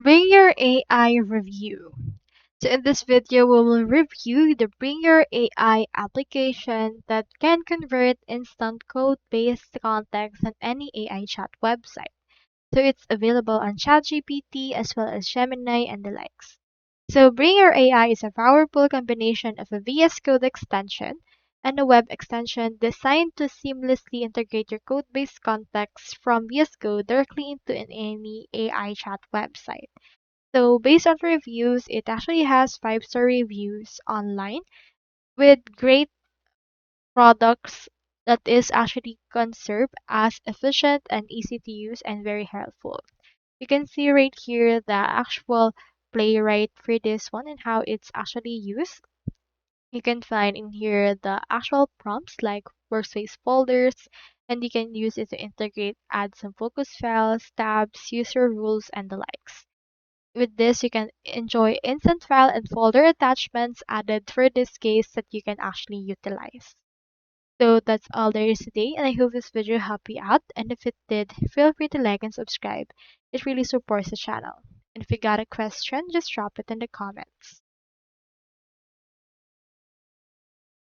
Bring Your AI review. So in this video, we will review the Bring Your AI application that can convert instant code-based context on any AI chat website. So it's available on ChatGPT as well as Gemini and the likes. So Bring Your AI is a powerful combination of a VS Code extension and a web extension designed to seamlessly integrate your code-based context from VS Code directly into any AI chat website. So based on reviews, it actually has 5-star reviews online with great products that is actually conserved as efficient and easy to use and very helpful. You can see right here the actual playwright for this one and how it's actually used. You can find in here the actual prompts like workspace folders, and you can use it to integrate, add some focus files, tabs, user rules, and the likes. With this, you can enjoy instant file and folder attachments added for this case that you can actually utilize. So that's all there is today, and I hope this video helped you out. And if it did, feel free to like and subscribe. It really supports the channel. And if you got a question, just drop it in the comments.